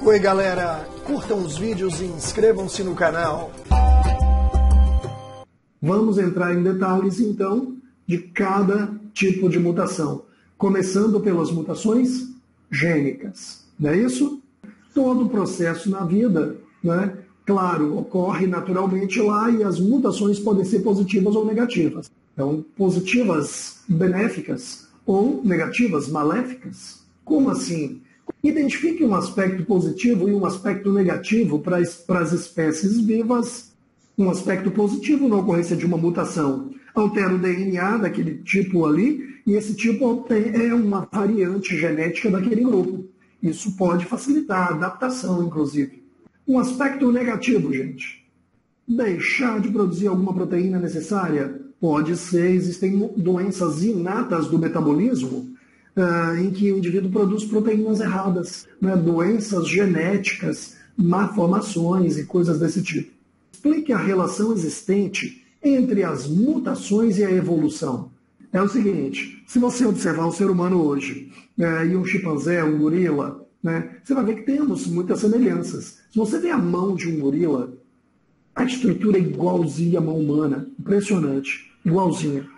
Oi galera, curtam os vídeos e inscrevam-se no canal. Vamos entrar em detalhes então de cada tipo de mutação, começando pelas mutações gênicas, não é isso? Todo processo na vida, né, claro, ocorre naturalmente lá e as mutações podem ser positivas ou negativas. Então, positivas benéficas ou negativas maléficas. Como assim? Identifique um aspecto positivo e um aspecto negativo para as espécies vivas. Um aspecto positivo na ocorrência de uma mutação altera o DNA daquele tipo ali e esse tipo é uma variante genética daquele grupo. Isso pode facilitar a adaptação, inclusive. Um aspecto negativo, gente. Deixar de produzir alguma proteína necessária? Pode ser, existem doenças inatas do metabolismo em que o indivíduo produz proteínas erradas, né? Doenças genéticas, malformações e coisas desse tipo. Explique a relação existente entre as mutações e a evolução. É o seguinte, se você observar o ser humano hoje e um chimpanzé, um gorila, né, você vai ver que temos muitas semelhanças. Se você vê a mão de um gorila, a estrutura é igualzinha à mão humana, impressionante, igualzinha,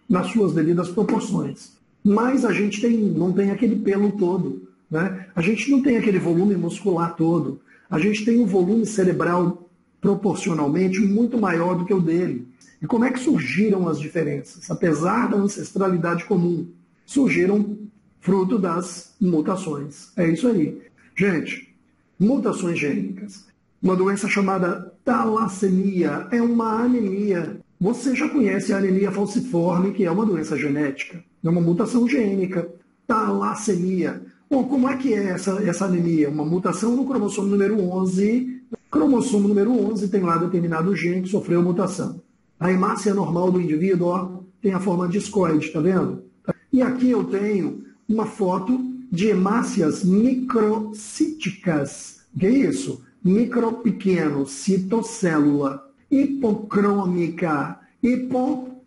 nas suas devidas proporções. Mas a gente não tem aquele pelo todo, né? A gente não tem aquele volume muscular todo, a gente tem um volume cerebral proporcionalmente muito maior do que o dele. E como é que surgiram as diferenças? Apesar da ancestralidade comum, surgiram fruto das mutações. É isso aí. Gente, mutações gênicas. Uma doença chamada talassemia é uma anemia. Você já conhece a anemia falciforme, que é uma doença genética. É uma mutação gênica. Talassemia. Bom, como é que é essa anemia? Uma mutação no cromossomo número 11. Cromossomo número 11 tem lá determinado gene que sofreu mutação. A hemácia normal do indivíduo tem a forma discoide, tá vendo? E aqui eu tenho uma foto de hemácias microcíticas. O que é isso? Micro pequeno, citocélula. Hipocrômica,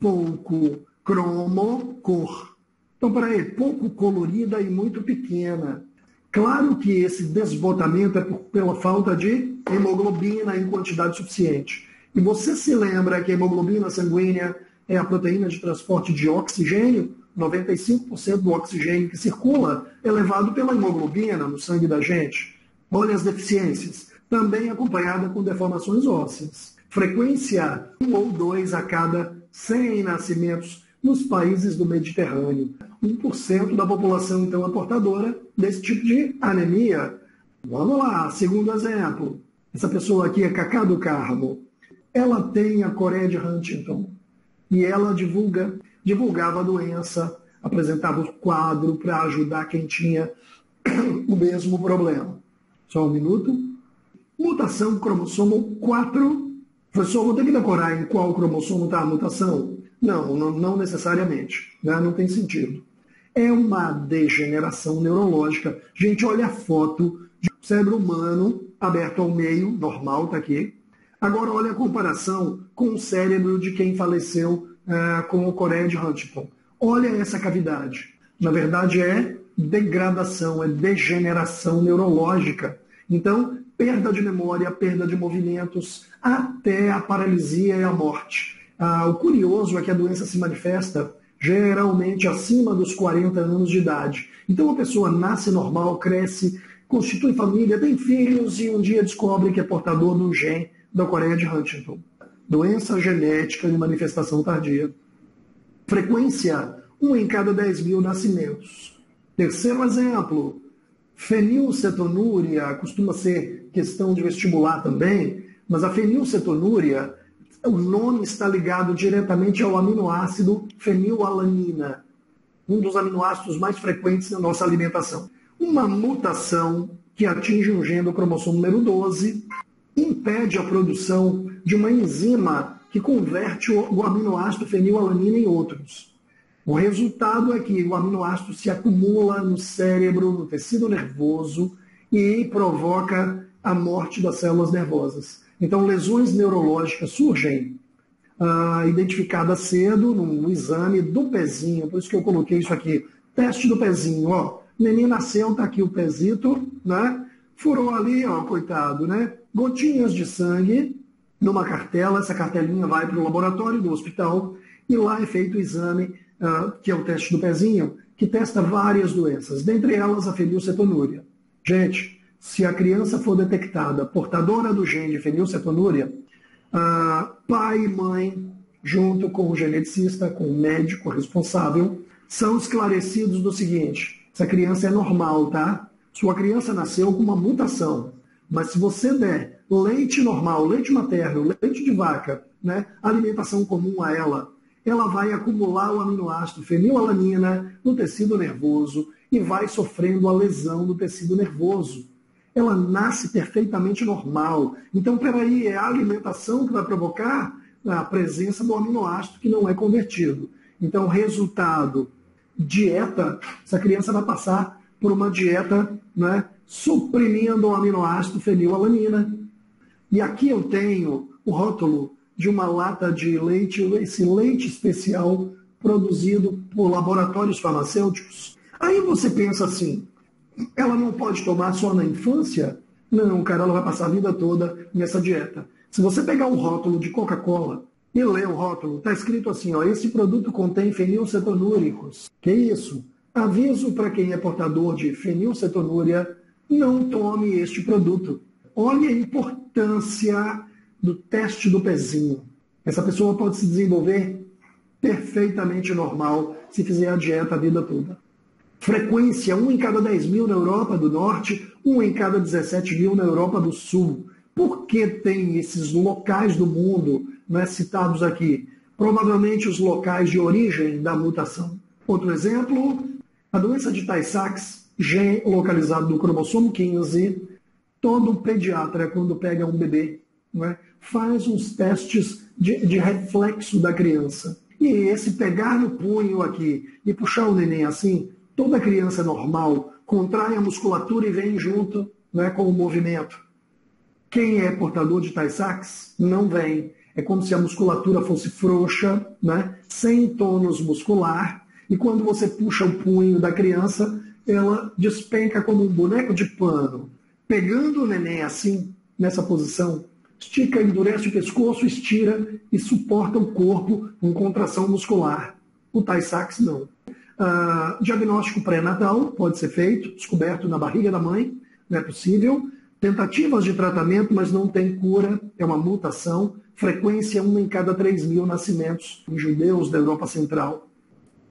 pouco, cromo, cor. Então, peraí, pouco colorida e muito pequena. Claro que esse desbotamento é pela falta de hemoglobina em quantidade suficiente. E você se lembra que a hemoglobina sanguínea é a proteína de transporte de oxigênio? 95% do oxigênio que circula é levado pela hemoglobina no sangue da gente. Olha as deficiências. Também acompanhada com deformações ósseas. Frequência 1 ou 2 a cada 100 nascimentos nos países do Mediterrâneo. 1% da população, então, é portadora desse tipo de anemia. Vamos lá, segundo exemplo. Essa pessoa aqui é Cacá do Carmo. Ela tem a Coreia de Huntington e ela divulgava a doença, apresentava o quadro para ajudar quem tinha o mesmo problema. Só um minuto. Mutação cromossomo 4. Professor, vou ter que decorar em qual cromossomo está a mutação? Não necessariamente, né? Não tem sentido. É uma degeneração neurológica. Gente, olha a foto de um cérebro humano aberto ao meio, normal, está aqui. Agora olha a comparação com o cérebro de quem faleceu com o Coreia de Huntington. Olha essa cavidade. Na verdade é degradação, é degeneração neurológica. Então, perda de memória, perda de movimentos, até a paralisia e a morte. O curioso é que a doença se manifesta geralmente acima dos 40 anos de idade. Então a pessoa nasce normal, cresce, constitui família, tem filhos e um dia descobre que é portador do gene da Coreia de Huntington. Doença genética de manifestação tardia. Frequência 1 em cada 10 mil nascimentos. Terceiro exemplo, fenilcetonúria, costuma ser questão de vestibular também, mas a fenilcetonúria, o nome está ligado diretamente ao aminoácido fenilalanina, um dos aminoácidos mais frequentes na nossa alimentação. Uma mutação que atinge um gene do cromossomo número 12 impede a produção de uma enzima que converte o aminoácido fenilalanina em outros. O resultado é que o aminoácido se acumula no cérebro, no tecido nervoso e provoca a morte das células nervosas. Então, lesões neurológicas surgem identificadas cedo no exame do pezinho, por isso que eu coloquei isso aqui, teste do pezinho, ó. Neném nasceu, está aqui o pezito, né? Furou ali, ó, coitado, né? Gotinhas de sangue numa cartela, essa cartelinha vai para o laboratório do hospital e lá é feito o exame, que é o teste do pezinho, que testa várias doenças, dentre elas a fenilcetonúria. Gente, se a criança for detectada portadora do gene de fenilcetonúria, pai e mãe, junto com o geneticista, com o médico responsável, são esclarecidos do seguinte: essa criança é normal, tá? Sua criança nasceu com uma mutação, mas se você der leite normal, leite materno, leite de vaca, né, alimentação comum a ela, ela vai acumular o aminoácido fenilalanina no tecido nervoso e vai sofrendo a lesão do tecido nervoso. Ela nasce perfeitamente normal. Então, peraí, é a alimentação que vai provocar a presença do aminoácido que não é convertido. Então, resultado, dieta, essa criança vai passar por uma dieta, né, suprimindo o aminoácido fenilalanina. E aqui eu tenho o rótulo de uma lata de leite, esse leite especial produzido por laboratórios farmacêuticos. Aí você pensa assim, ela não pode tomar só na infância? Não, cara, ela vai passar a vida toda nessa dieta. Se você pegar um rótulo de Coca-Cola e ler o rótulo, está escrito assim, ó, esse produto contém fenilcetonúricos. Que isso? Aviso para quem é portador de fenilcetonúria, não tome este produto. Olha a importância do teste do pezinho. Essa pessoa pode se desenvolver perfeitamente normal se fizer a dieta a vida toda. Frequência, 1 em cada 10 mil na Europa do Norte, 1 em cada 17 mil na Europa do Sul. Por que tem esses locais do mundo, né, citados aqui? Provavelmente os locais de origem da mutação. Outro exemplo, a doença de Tay-Sachs, gene localizado no cromossomo 15, todo pediatra, quando pega um bebê, né, faz uns testes de reflexo da criança. E esse pegar no punho aqui e puxar o neném assim, toda criança normal contrai a musculatura e vem junto, né, com o movimento. Quem é portador de Tay-Sachs não vem. É como se a musculatura fosse frouxa, né, sem tônus muscular, e quando você puxa o punho da criança, ela despenca como um boneco de pano. Pegando o neném assim, nessa posição, estica, endurece o pescoço, estira e suporta o corpo com contração muscular. O Tay-Sachs não. Diagnóstico pré-natal pode ser feito, descoberto na barriga da mãe, não é possível. Tentativas de tratamento, mas não tem cura, é uma mutação. Frequência 1 em cada 3 mil nascimentos em judeus da Europa Central.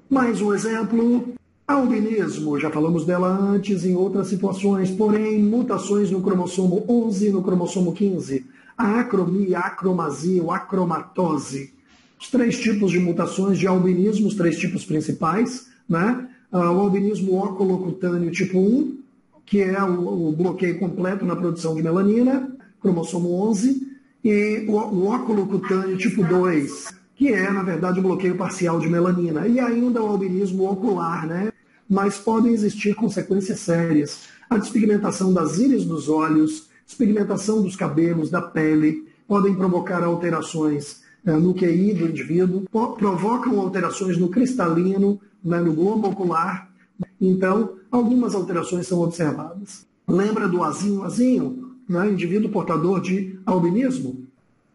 Mais um exemplo, albinismo, já falamos dela antes em outras situações, porém mutações no cromossomo 11 e no cromossomo 15. A acromia, a acromasia ou acromatose. Os 3 tipos de mutações de albinismo, os 3 tipos principais, né? O albinismo oculocutâneo tipo 1, que é o bloqueio completo na produção de melanina, cromossomo 11, e o oculocutâneo tipo 2, que é, na verdade, o bloqueio parcial de melanina, e ainda o albinismo ocular, né? Mas podem existir consequências sérias. A despigmentação das íris dos olhos, despigmentação dos cabelos, da pele, podem provocar alterações no QI do indivíduo, provocam alterações no cristalino, né, no globo ocular. Então, algumas alterações são observadas. Lembra do azinho, né, indivíduo portador de albinismo?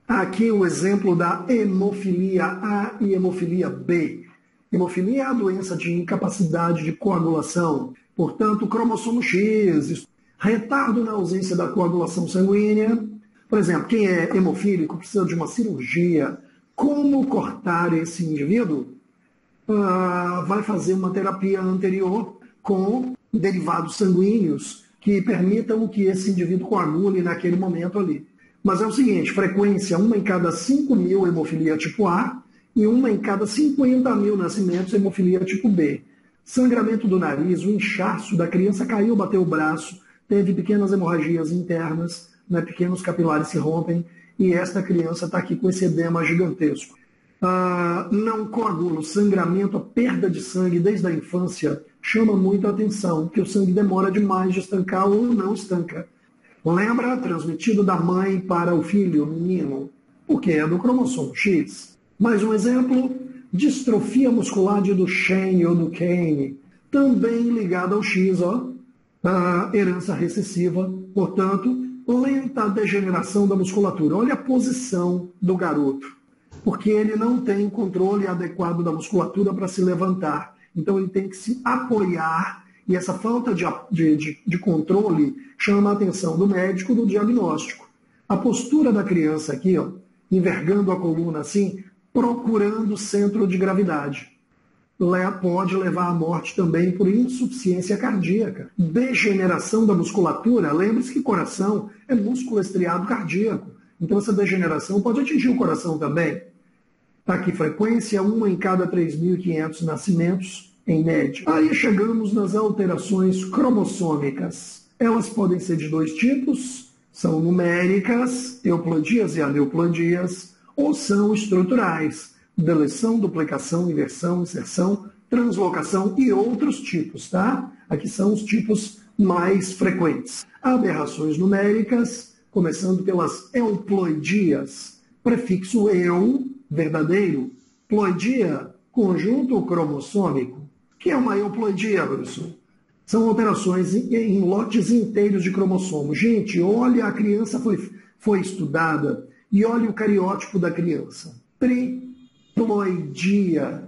Aqui o exemplo da hemofilia A e hemofilia B. Hemofilia é a doença de incapacidade de coagulação, portanto, cromossomo X, retardo na ausência da coagulação sanguínea. Por exemplo, quem é hemofílico precisa de uma cirurgia. Como cortar esse indivíduo? Vai fazer uma terapia anterior com derivados sanguíneos que permitam que esse indivíduo coagule naquele momento ali. Mas é o seguinte, frequência 1 em cada 5 mil hemofilia tipo A e 1 em cada 50 mil nascimentos hemofilia tipo B. Sangramento do nariz, o inchaço da criança caiu, bateu o braço, teve pequenas hemorragias internas, né, pequenos capilares se rompem e esta criança está aqui com esse edema gigantesco. Não coagula, o sangramento, a perda de sangue desde a infância chama muito a atenção, porque o sangue demora demais de estancar ou não estanca. Lembra? Transmitido da mãe para o filho, o menino, porque é do cromossomo X. Mais um exemplo, distrofia muscular de Duchenne ou Duchenne, também ligada ao X, ó, herança recessiva, portanto, lenta degeneração da musculatura. Olha a posição do garoto, porque ele não tem controle adequado da musculatura para se levantar. Então ele tem que se apoiar, e essa falta de controle chama a atenção do médico do diagnóstico. A postura da criança aqui, ó, envergando a coluna assim, procurando o centro de gravidade. Pode levar à morte também por insuficiência cardíaca. Degeneração da musculatura, lembre-se que coração é músculo estriado cardíaco. Então essa degeneração pode atingir o coração também. Está aqui, frequência 1 em cada 3.500 nascimentos, em média. Aí chegamos nas alterações cromossômicas. Elas podem ser de dois tipos, são numéricas, euplodias e aneuploidias, ou são estruturais, deleção, duplicação, inversão, inserção, translocação e outros tipos, tá? Aqui são os tipos mais frequentes. Aberrações numéricas, começando pelas euploidias, prefixo eu, verdadeiro, ploidia, conjunto cromossômico. O que é uma euploidia, professor? São alterações em lotes inteiros de cromossomo. Gente, olha, a criança foi estudada e olha o cariótipo da criança. Triploidia.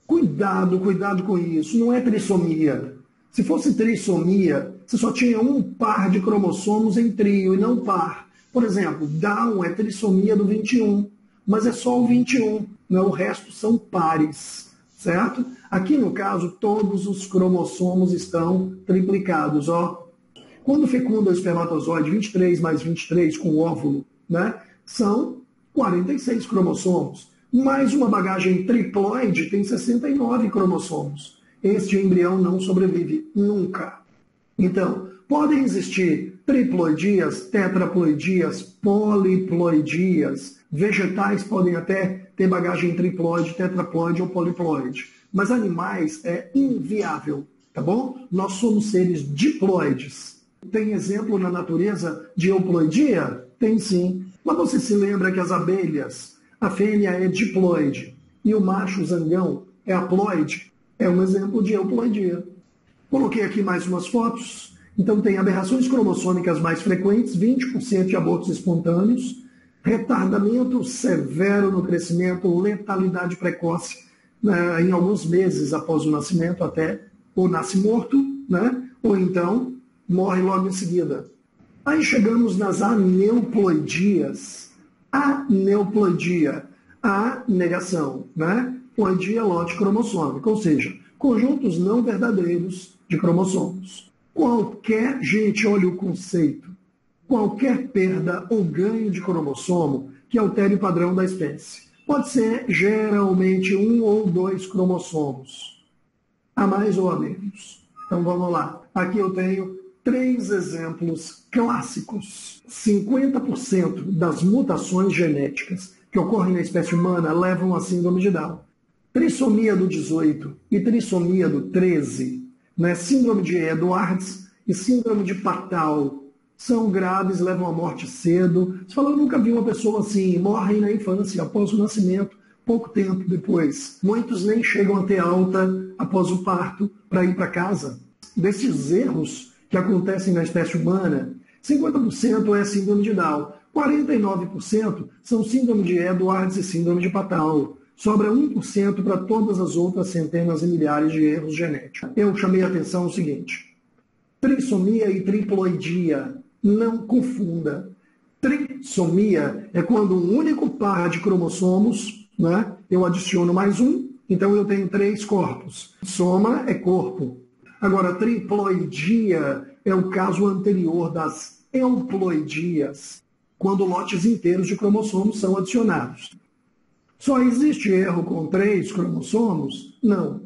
Cuidado com isso. Não é trissomia. Se fosse trissomia, você só tinha um par de cromossomos em trio e não par. Por exemplo, Down é trissomia do 21, mas é só o 21, não, o resto são pares, certo? Aqui no caso, todos os cromossomos estão triplicados, ó. Quando fecunda o espermatozoide 23 mais 23 com o óvulo, né, são 46 cromossomos. Mais uma bagagem triploide tem 69 cromossomos. Este embrião não sobrevive nunca. Então, podem existir triploidias, tetraploidias, poliploidias. Vegetais podem até ter bagagem triploide, tetraploide ou poliploide. Mas animais é inviável, tá bom? Nós somos seres diploides. Tem exemplo na natureza de euploidia? Tem sim. Mas você se lembra que as abelhas, a fêmea é diploide e o macho zangão é haploide? É um exemplo de euploidia. Coloquei aqui mais umas fotos. Então tem aberrações cromossômicas mais frequentes, 20% de abortos espontâneos, retardamento severo no crescimento, letalidade precoce, né, em alguns meses após o nascimento, até ou nasce morto, né, ou então morre logo em seguida. Aí chegamos nas aneuploidias. Aneuploidia, a negação, né? Ploidia, lote cromossômico, ou seja, conjuntos não verdadeiros de cromossomos. Gente, olha o conceito, qualquer perda ou ganho de cromossomo que altere o padrão da espécie. Pode ser geralmente 1 ou 2 cromossomos, a mais ou a menos. Então vamos lá, aqui eu tenho 3 exemplos clássicos. 50% das mutações genéticas que ocorrem na espécie humana levam a síndrome de Down. Trissomia do 18 e trissomia do 13, né? Síndrome de Edwards e síndrome de Patal são graves, levam à morte cedo. Você fala, eu nunca vi uma pessoa assim, morrem na infância, após o nascimento, pouco tempo depois. Muitos nem chegam a ter alta após o parto para ir para casa. Desses erros que acontecem na espécie humana, 50% é síndrome de Down, 49% são síndrome de Edwards e síndrome de Patal. Sobra 1% para todas as outras centenas e milhares de erros genéticos. Eu chamei a atenção o seguinte: trissomia e triploidia, não confunda. Trissomia é quando um único par de cromossomos, né, eu adiciono mais um, então eu tenho 3 corpos. Soma é corpo. Agora, triploidia é o caso anterior das euploidias, quando lotes inteiros de cromossomos são adicionados. Só existe erro com 3 cromossomos? Não.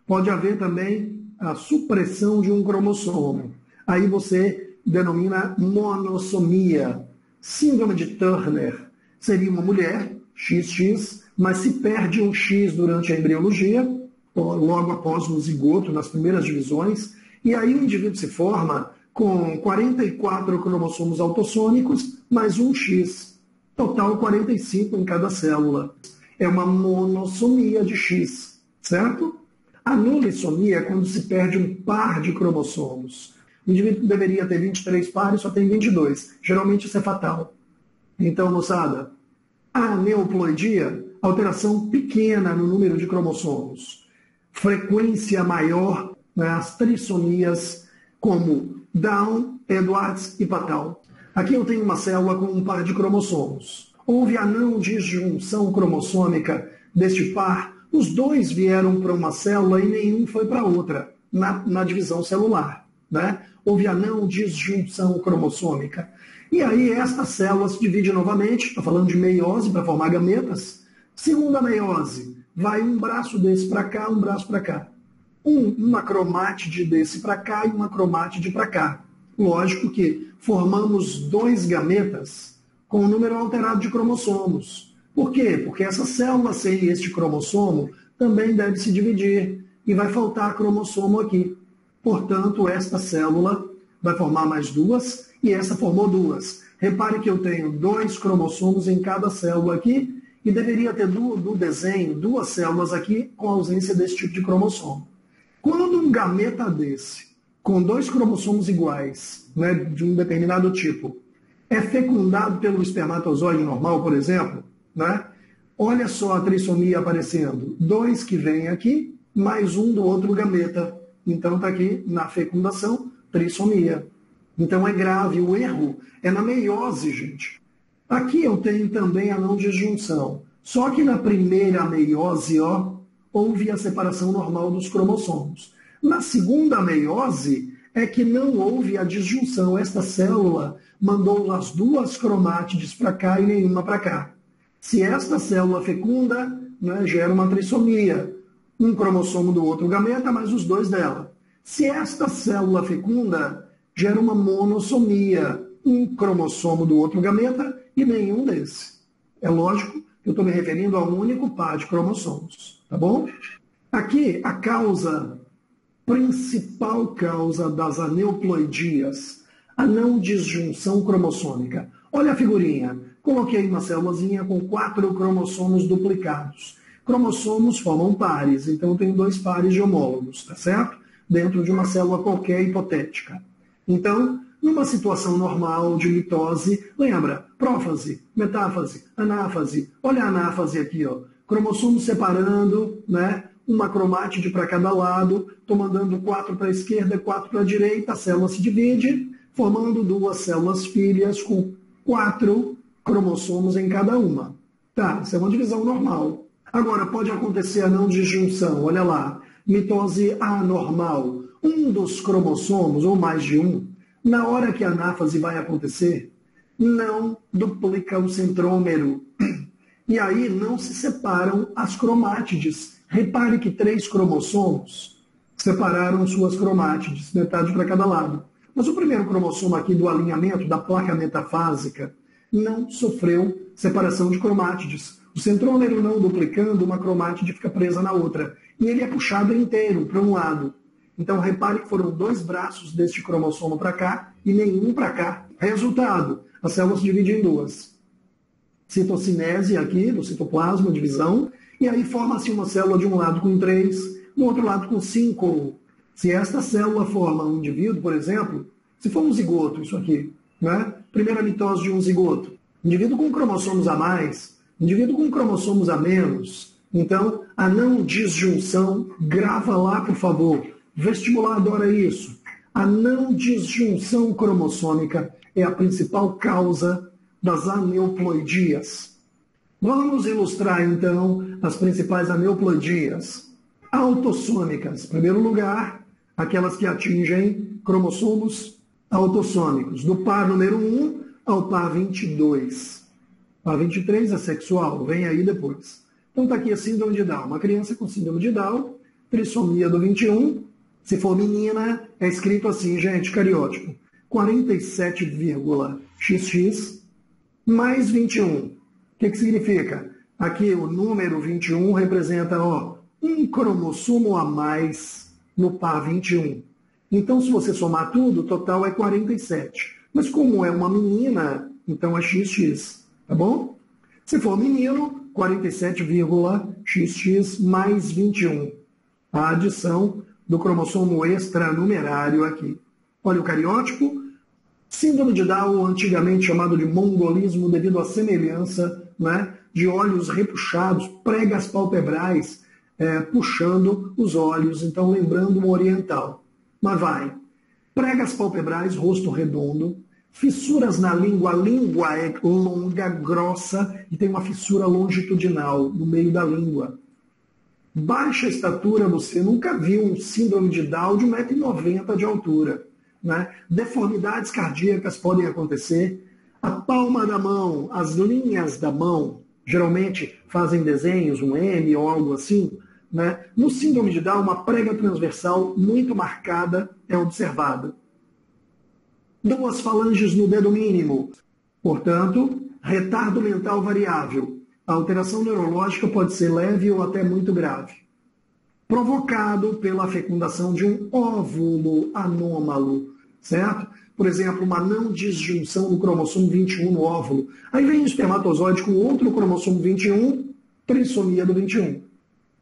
Pode haver também a supressão de um cromossomo. Aí você denomina monossomia. Síndrome de Turner seria uma mulher, XX, mas se perde um X durante a embriologia, logo após o zigoto, nas primeiras divisões, e aí o indivíduo se forma com 44 cromossomos autossômicos, mais um X. Total 45 em cada célula. É uma monossomia de X, certo? A nulissomia é quando se perde um par de cromossomos. O indivíduo deveria ter 23 pares, só tem 22. Geralmente isso é fatal. Então, moçada, a aneuploidia, alteração pequena no número de cromossomos. Frequência maior nas trissomias, como Down, Edwards e Patal. Aqui eu tenho uma célula com um par de cromossomos. Houve a não disjunção cromossômica deste par. Os dois vieram para uma célula e nenhum foi para outra, na divisão celular. Né? Houve a não disjunção cromossômica. E aí esta célula se divide novamente, estou falando de meiose para formar gametas. Segunda meiose, vai um braço desse para cá, um braço para cá. Uma cromátide desse para cá e uma cromátide para cá. Lógico que formamos dois gametas com um número alterado de cromossomos. Por quê? Porque essa célula sem este cromossomo também deve se dividir e vai faltar cromossomo aqui. Portanto, esta célula vai formar mais duas e essa formou duas. Repare que eu tenho 2 cromossomos em cada célula aqui e deveria ter do desenho 2 células aqui com ausência desse tipo de cromossomo. Quando um gameta desse, com 2 cromossomos iguais, né, de um determinado tipo, é fecundado pelo espermatozoide normal, por exemplo, né, olha só a trissomia aparecendo. 2 que vem aqui, mais um do outro gameta. Então está aqui na fecundação, trissomia. Então é grave, o erro é na meiose, gente. Aqui eu tenho também a não disjunção. Só que na primeira meiose, houve a separação normal dos cromossomos. Na segunda meiose é que não houve a disjunção. Esta célula mandou as 2 cromátides para cá e nenhuma para cá. Se esta célula fecunda, né, gera uma trissomia. Um cromossomo do outro gameta, mais os 2 dela. Se esta célula fecunda, gera uma monossomia. Um cromossomo do outro gameta e nenhum desse. É lógico que eu estou me referindo a um único par de cromossomos. Tá bom? Aqui, a principal causa das aneuploidias, a não disjunção cromossômica. Olha a figurinha. Coloquei uma célulazinha com 4 cromossomos duplicados. Cromossomos formam pares, então eu tenho 2 pares de homólogos, tá certo? Dentro de uma célula qualquer hipotética. Então, numa situação normal de mitose, lembra? Prófase, metáfase, anáfase. Olha a anáfase aqui, ó. Cromossomos separando, né? Uma cromátide para cada lado. Estou mandando 4 para a esquerda, 4 para a direita. A célula se divide, formando 2 células filhas com 4 cromossomos em cada uma. Tá, isso é uma divisão normal. Agora, pode acontecer a não disjunção. Olha lá. Mitose anormal. Um dos cromossomos, ou mais de um, na hora que a anáfase vai acontecer, não duplica o centrômero. E aí não se separam as cromátides. Repare que 3 cromossomos separaram suas cromátides, metade para cada lado. Mas o primeiro cromossomo aqui do alinhamento da placa metafásica não sofreu separação de cromátides. O centrômero não duplicando, uma cromátide fica presa na outra. E ele é puxado inteiro para um lado. Então, repare que foram 2 braços deste cromossomo para cá e nenhum para cá. Resultado, a célula se divide em 2. Citocinese aqui, do citoplasma, divisão, e aí forma-se uma célula de um lado com 3, do outro lado com 5. Se esta célula forma um indivíduo, por exemplo, se for um zigoto, isso aqui, né? Primeira mitose de um zigoto, indivíduo com cromossomos a mais, indivíduo com cromossomos a menos. Então, a não disjunção, grava lá, por favor. Vestibular adora isso. A não disjunção cromossômica é a principal causa das aneuploidias. Vamos ilustrar, então, as principais aneuploidias. Autossômicas. Em primeiro lugar, aquelas que atingem cromossomos autossômicos, do par número 1 ao par 22. Par 23 é sexual, vem aí depois. Então está aqui a síndrome de Down. Uma criança com síndrome de Down, trissomia do 21. Se for menina, é escrito assim, gente, cariótipo. 47,xx mais 21. O que significa? Aqui o número 21 representa um cromossomo a mais no par 21. Então, se você somar tudo, o total é 47. Mas como é uma menina, então é XX, tá bom? Se for menino, 47,xx mais 21. A adição do cromossomo extranumerário aqui. Olha o cariótipo. Síndrome de Down, antigamente chamado de mongolismo, devido à semelhança, né, de olhos repuxados, pregas palpebrais, puxando os olhos, então lembrando um oriental. Mas vai. Pregas palpebrais, rosto redondo, fissuras na língua, a língua é longa, grossa e tem uma fissura longitudinal no meio da língua. Baixa estatura, você nunca viu um síndrome de Down de 1,90 m de altura. Né? Deformidades cardíacas podem acontecer. A palma da mão, as linhas da mão, geralmente fazem desenhos, um M ou algo assim. Né? No síndrome de Down, uma prega transversal muito marcada é observada. 2 falanges no dedo mínimo. Portanto, retardo mental variável. A alteração neurológica pode ser leve ou até muito grave. Provocado pela fecundação de um óvulo anômalo, certo? Por exemplo, uma não disjunção do cromossomo 21 no óvulo. Aí vem o espermatozoide com outro cromossomo 21, trissomia do 21.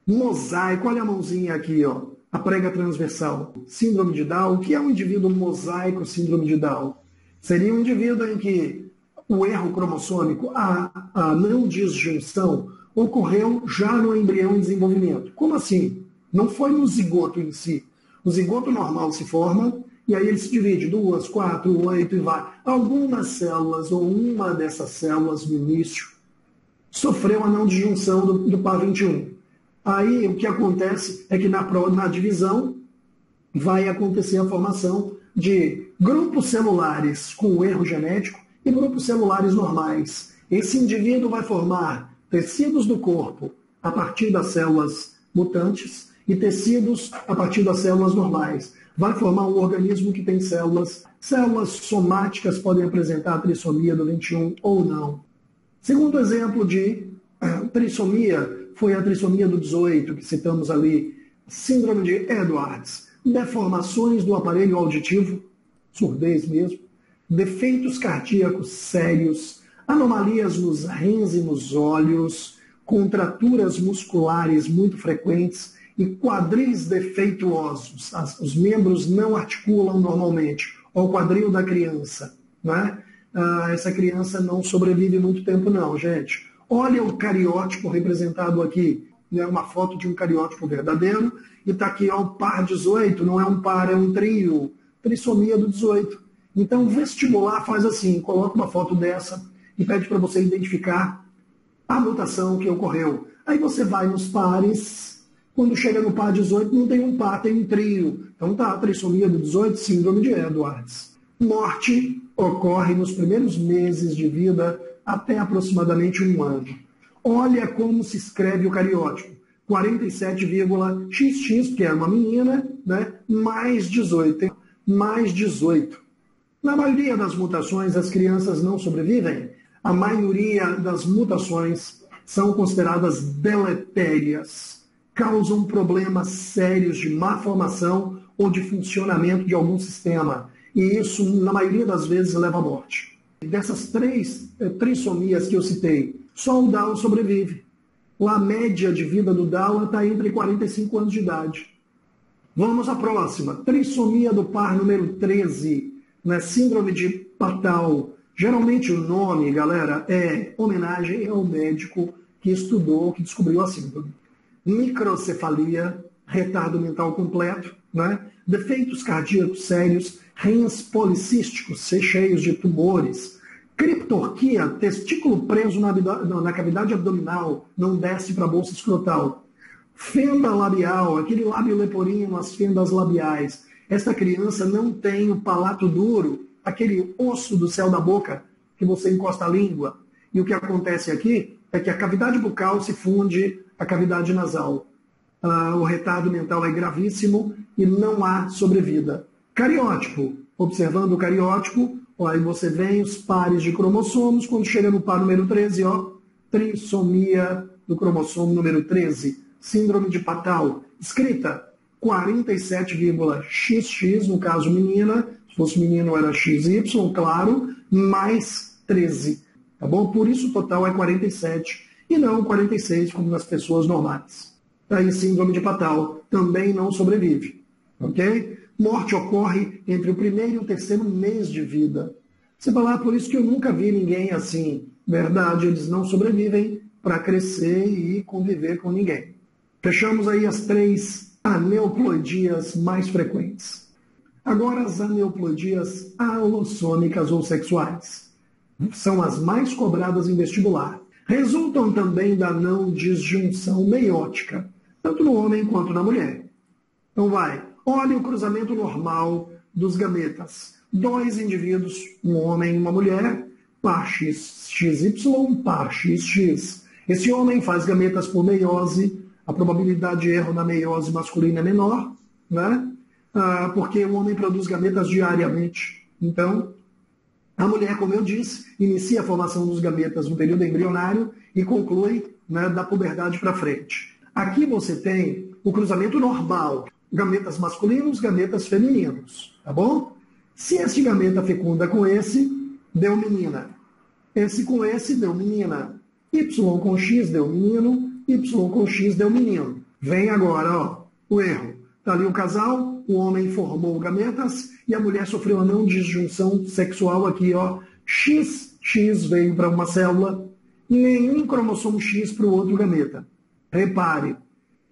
Mosaico, olha a mãozinha aqui, ó, a prega transversal. Síndrome de Down, o que é um indivíduo mosaico síndrome de Down? Seria um indivíduo em que o erro cromossômico, a não disjunção, ocorreu já no embrião em desenvolvimento. Como assim? Não foi no zigoto em si. O zigoto normal se forma e aí ele se divide, 2, 4, 8 e vai. Algumas células ou uma dessas células no início sofreu a não disjunção do par 21. Aí o que acontece é que na divisão vai acontecer a formação de grupos celulares com erro genético e grupos celulares normais. Esse indivíduo vai formar tecidos do corpo a partir das células mutantes e tecidos a partir das células normais. Vai formar um organismo que tem células. Células somáticas podem apresentar a trissomia do 21 ou não. Segundo exemplo de trissomia foi a trissomia do 18, que citamos ali. Síndrome de Edwards. Deformações do aparelho auditivo, surdez mesmo. Defeitos cardíacos sérios. Anomalias nos rins e nos olhos. Contraturas musculares muito frequentes e quadris defeituosos. Os membros não articulam normalmente. Olha o quadril da criança. Né? Essa criança não sobrevive muito tempo não, gente. Olha o cariótipo representado aqui. É uma foto de um cariótipo verdadeiro. E está aqui ó, o par 18, não é um par, é um trio. Trissomia do 18. Então o vestibular faz assim, coloca uma foto dessa e pede para você identificar a mutação que ocorreu. Aí você vai nos pares, quando chega no par 18 não tem um par, tem um trio. Então tá, a trissomia do 18, síndrome de Edwards. Morte ocorre nos primeiros meses de vida até aproximadamente 1 ano. Olha como se escreve o cariótipo. 47,XX, que é uma menina, né? mais 18. Mais 18. Na maioria das mutações, as crianças não sobrevivem. A maioria das mutações são consideradas deletérias, causam problemas sérios de má formação ou de funcionamento de algum sistema. E isso, na maioria das vezes, leva à morte. Dessas 3 trissomias que eu citei, só o Down sobrevive. A média de vida do Down está entre 45 anos de idade. Vamos à próxima. Trissomia do par número 13, né? Síndrome de Patal. Geralmente o nome, galera, é homenagem ao médico que estudou, que descobriu a síndrome. Microcefalia, retardo mental completo, né? Defeitos cardíacos sérios, rins policísticos cheios de tumores, criptorquia, testículo preso na cavidade abdominal, não desce para a bolsa escrotal. Fenda labial, aquele lábio leporino nas fendas labiais. Esta criança não tem o palato duro, aquele osso do céu da boca que você encosta a língua. E o que acontece aqui é que a cavidade bucal se funde à cavidade nasal. O retardo mental é gravíssimo e não há sobrevida. Cariótipo. Observando o cariótipo, ó, aí você vem os pares de cromossomos. Quando chega no par número 13, ó, trissomia do cromossomo número 13. Síndrome de Patal. Escrita 47,XX, no caso menina. Se fosse menino era XY, claro, mais 13. Tá bom? Por isso o total é 47 e não 46, como nas pessoas normais. Aí síndrome de Patal também não sobrevive. Ok? Morte ocorre entre o primeiro e o terceiro mês de vida. Você fala, por isso que eu nunca vi ninguém assim. Verdade, eles não sobrevivem para crescer e conviver com ninguém. Fechamos aí as 3 aneuploidias mais frequentes. Agora as aneuploidias alossômicas ou sexuais. São as mais cobradas em vestibular. Resultam também da não disjunção meiótica, tanto no homem quanto na mulher. Então olhe o cruzamento normal dos gametas. 2 indivíduos, um homem e uma mulher, par XY, par XX. Esse homem faz gametas por meiose, a probabilidade de erro na meiose masculina é menor, né? Porque o homem produz gametas diariamente. Então, a mulher, como eu disse, inicia a formação dos gametas no período embrionário e conclui, né, da puberdade para frente. Aqui você tem o cruzamento normal, gametas masculinos, gametas femininos, tá bom? Se este gameta fecunda com esse, deu menina. Esse com esse, deu menina. Y com X deu menino, Y com X deu menino. Vem agora, ó, o erro. Está ali o casal, o homem formou gametas e a mulher sofreu a não disjunção sexual aqui, ó. X veio para uma célula, nenhum cromossomo X para o outro gameta. Repare,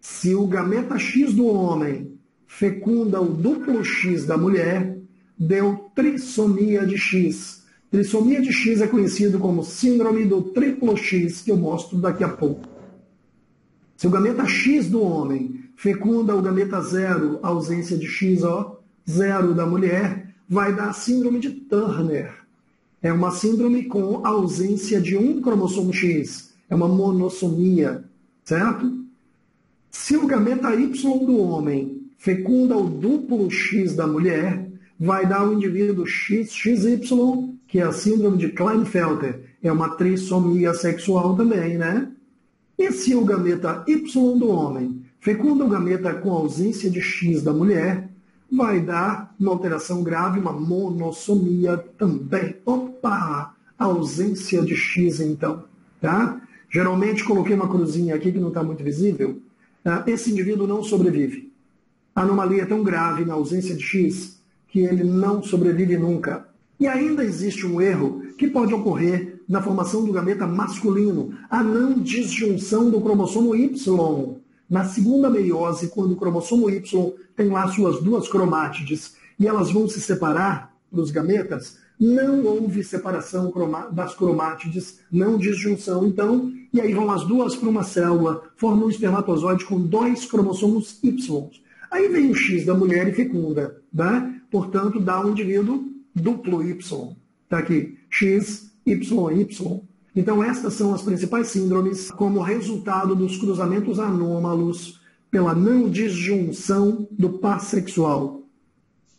se o gameta X do homem fecunda o duplo X da mulher, deu trissomia de X. Trissomia de X é conhecido como síndrome do triplo X, que eu mostro daqui a pouco. Se o gameta X do homem fecunda o gameta 0, ausência de X, ó, 0 da mulher, vai dar síndrome de Turner. É uma síndrome com ausência de um cromossomo X. É uma monossomia, certo? Se o gameta Y do homem fecunda o duplo X da mulher, vai dar o indivíduo XY, que é a síndrome de Klinefelter. É uma trissomia sexual também, né? E se o gameta Y do homem fecunda o gameta com ausência de X da mulher, vai dar uma alteração grave, uma monossomia também. Opa! Ausência de X, então. Tá? Geralmente, coloquei uma cruzinha aqui que não está muito visível. Esse indivíduo não sobrevive. A anomalia é tão grave na ausência de X que ele não sobrevive nunca. E ainda existe um erro que pode ocorrer na formação do gameta masculino, a não disjunção do cromossomo Y. Na segunda meiose, quando o cromossomo Y tem lá suas 2 cromátides e elas vão se separar dos gametas, não houve separação das cromátides, não disjunção, então, e aí vão as 2 para uma célula, formam um espermatozoide com 2 cromossomos Y. Aí vem o X da mulher e fecunda, né? Portanto, dá um indivíduo duplo Y. Está aqui, X, Y, Y. Então, estas são as principais síndromes como resultado dos cruzamentos anômalos pela não disjunção do par sexual.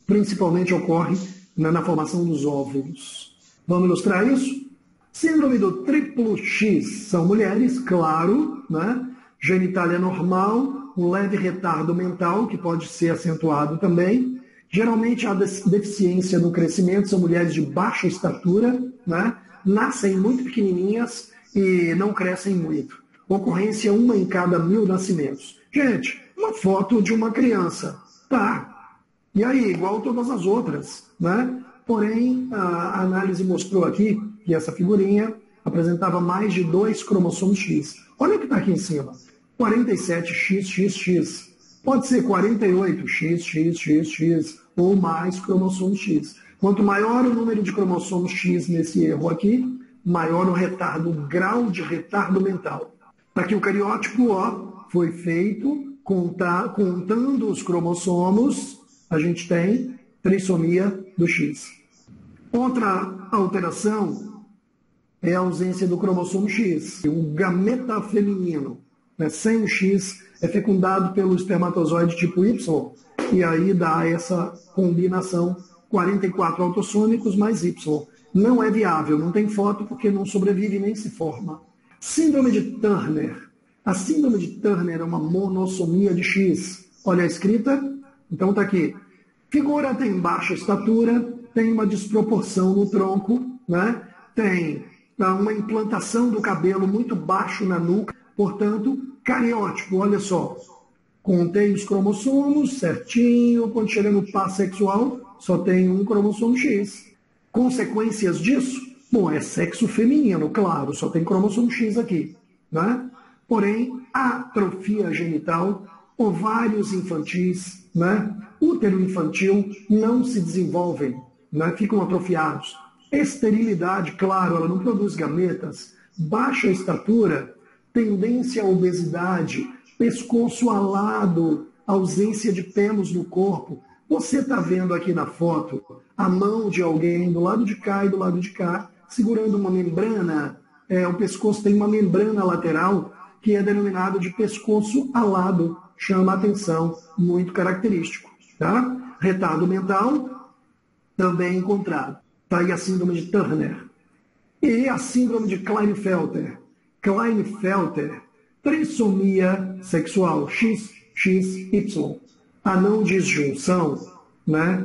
Principalmente ocorre na formação dos óvulos. Vamos ilustrar isso? Síndrome do triplo X. São mulheres, claro, né? Genitália normal, um leve retardo mental, que pode ser acentuado também. Geralmente, a deficiência no crescimento são mulheres de baixa estatura, né? Nascem muito pequenininhas e não crescem muito. Ocorrência 1 em cada 1000 nascimentos. Gente, uma foto de uma criança. Tá. E aí, igual todas as outras, né? Porém, a análise mostrou aqui que essa figurinha apresentava mais de 2 cromossomos X. Olha o que está aqui em cima. 47XXX. Pode ser 48XXXX ou mais cromossomos X. Quanto maior o número de cromossomos X nesse erro aqui, maior o retardo, o grau de retardo mental. Aqui o cariótipo, ó, foi feito contando os cromossomos, a gente tem trissomia do X. Outra alteração é a ausência do cromossomo X. O gameta feminino, né, sem o X, é fecundado pelo espermatozoide tipo Y, e aí dá essa combinação 44 autossômicos mais Y. Não é viável, não tem foto porque não sobrevive nem se forma. Síndrome de Turner. A síndrome de Turner é uma monossomia de X. Olha a escrita. Então está aqui. Figura tem baixa estatura, tem uma desproporção no tronco, né? Tem uma implantação do cabelo muito baixo na nuca, portanto, cariótipo, olha só. Contei os cromossomos certinho, quando chega no par sexual, só tem um cromossomo X. Consequências disso? Bom, é sexo feminino, claro, só tem cromossomo X aqui, né? Porém, atrofia genital, ovários infantis, né? Útero infantil não se desenvolvem, né? Ficam atrofiados. Esterilidade, claro, ela não produz gametas. Baixa estatura, tendência à obesidade, pescoço alado, ausência de pelos no corpo. Você está vendo aqui na foto a mão de alguém do lado de cá e do lado de cá, segurando uma membrana. O pescoço tem uma membrana lateral que é denominado de pescoço alado. Chama a atenção, muito característico. Tá? Retardo mental, também encontrado. Está aí a síndrome de Turner. E a síndrome de Klinefelter. Klinefelter, trissomia sexual, XXY. A não disjunção, né,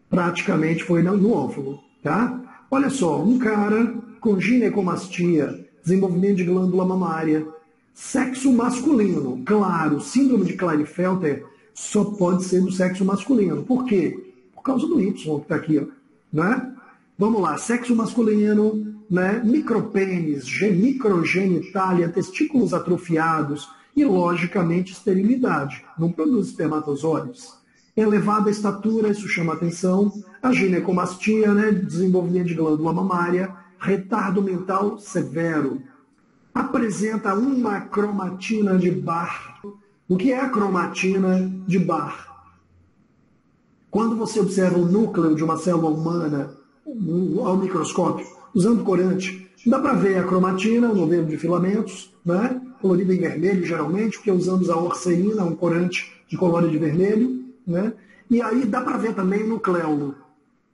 praticamente foi no óvulo. Tá? Olha só, um cara com ginecomastia, desenvolvimento de glândula mamária, sexo masculino. Claro, síndrome de Klinefelter só pode ser do sexo masculino. Por quê? Por causa do Y que está aqui, ó, né? Vamos lá, sexo masculino, né? Micropênis, microgenitália, testículos atrofiados e, logicamente, esterilidade. Não produz espermatozoides. Elevada estatura, isso chama atenção. A ginecomastia, né? Desenvolvimento de glândula mamária. Retardo mental severo. Apresenta uma cromatina de Barr. O que é a cromatina de Barr? Quando você observa o núcleo de uma célula humana ao microscópio, usando corante, dá para ver a cromatina, o novelo de filamentos, né? Colorida em vermelho, geralmente, porque usamos a orceína, um corante de colore de vermelho, né? E aí dá para ver também o nucleolo.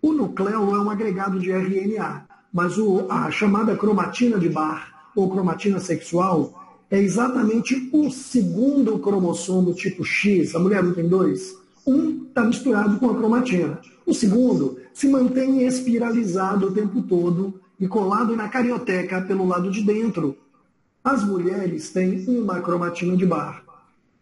O nucleolo é um agregado de RNA, mas a chamada cromatina de Barr, ou cromatina sexual, é exatamente o segundo cromossomo tipo X. A mulher não tem dois? Um está misturado com a cromatina. O segundo se mantém espiralizado o tempo todo e colado na carioteca pelo lado de dentro. As mulheres têm uma cromatina de Barr.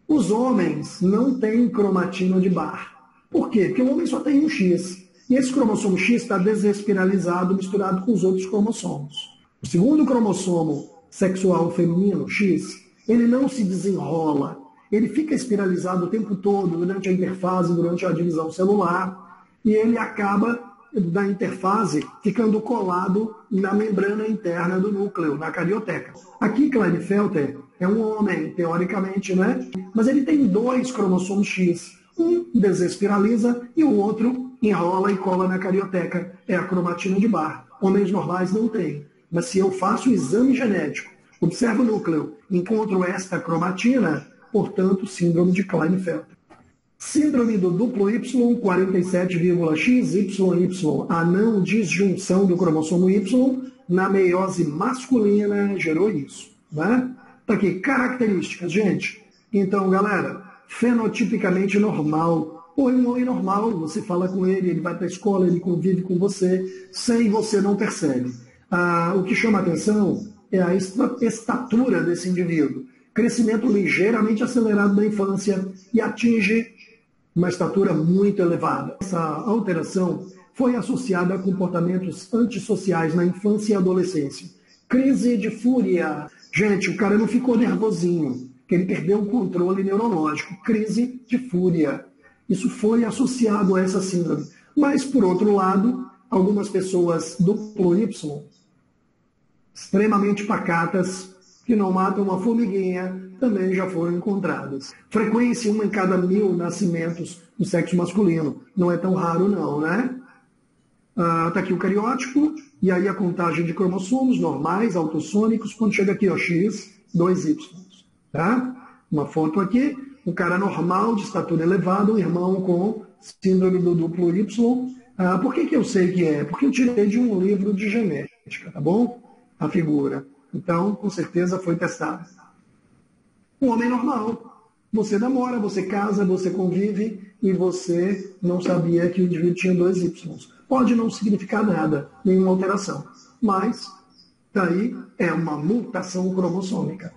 Os homens não têm cromatina de Barr. Por quê? Porque o homem só tem um X. E esse cromossomo X está desespiralizado, misturado com os outros cromossomos. O segundo cromossomo sexual feminino, X, ele não se desenrola. Ele fica espiralizado o tempo todo durante a interfase, durante a divisão celular, e ele acaba, da interfase, ficando colado na membrana interna do núcleo, na carioteca. Aqui, Klinefelter é um homem, teoricamente, né? Mas ele tem dois cromossomos X. Um desespiraliza e o outro enrola e cola na carioteca. É a cromatina de Barr. Homens normais não têm. Mas se eu faço o exame genético, observo o núcleo, encontro esta cromatina, portanto, síndrome de Klinefelter. Síndrome do duplo Y, 47,XYY, a não disjunção do cromossomo Y na meiose masculina gerou isso. Né? Tá aqui, características, gente. Então, galera, fenotipicamente normal. Ou um homem normal, você fala com ele, ele vai para a escola, ele convive com você, sem você não percebe. O que chama atenção é a estatura desse indivíduo. Crescimento ligeiramente acelerado da infância e atinge uma estatura muito elevada. Essa alteração foi associada a comportamentos antissociais na infância e adolescência. Crise de fúria. Gente, o cara não ficou nervosinho, que ele perdeu o controle neurológico. Crise de fúria. Isso foi associado a essa síndrome. Mas, por outro lado, algumas pessoas duplo Y, extremamente pacatas, que não matam uma formiguinha, também já foram encontradas. Frequência 1 em cada 1000 nascimentos do sexo masculino. Não é tão raro não, né? Tá aqui o cariótipo, e aí a contagem de cromossomos normais, autossômicos, quando chega aqui, ó, X, 2Y. Tá? Uma foto aqui, um cara normal, de estatura elevada, um irmão com síndrome do duplo Y. Por que eu sei que é? Porque eu tirei de um livro de genética, tá bom? A figura. Então, com certeza foi testado. Um homem normal. Você namora, você casa, você convive e você não sabia que o indivíduo tinha 2 Y. Pode não significar nada, nenhuma alteração. Mas, daí é uma mutação cromossômica.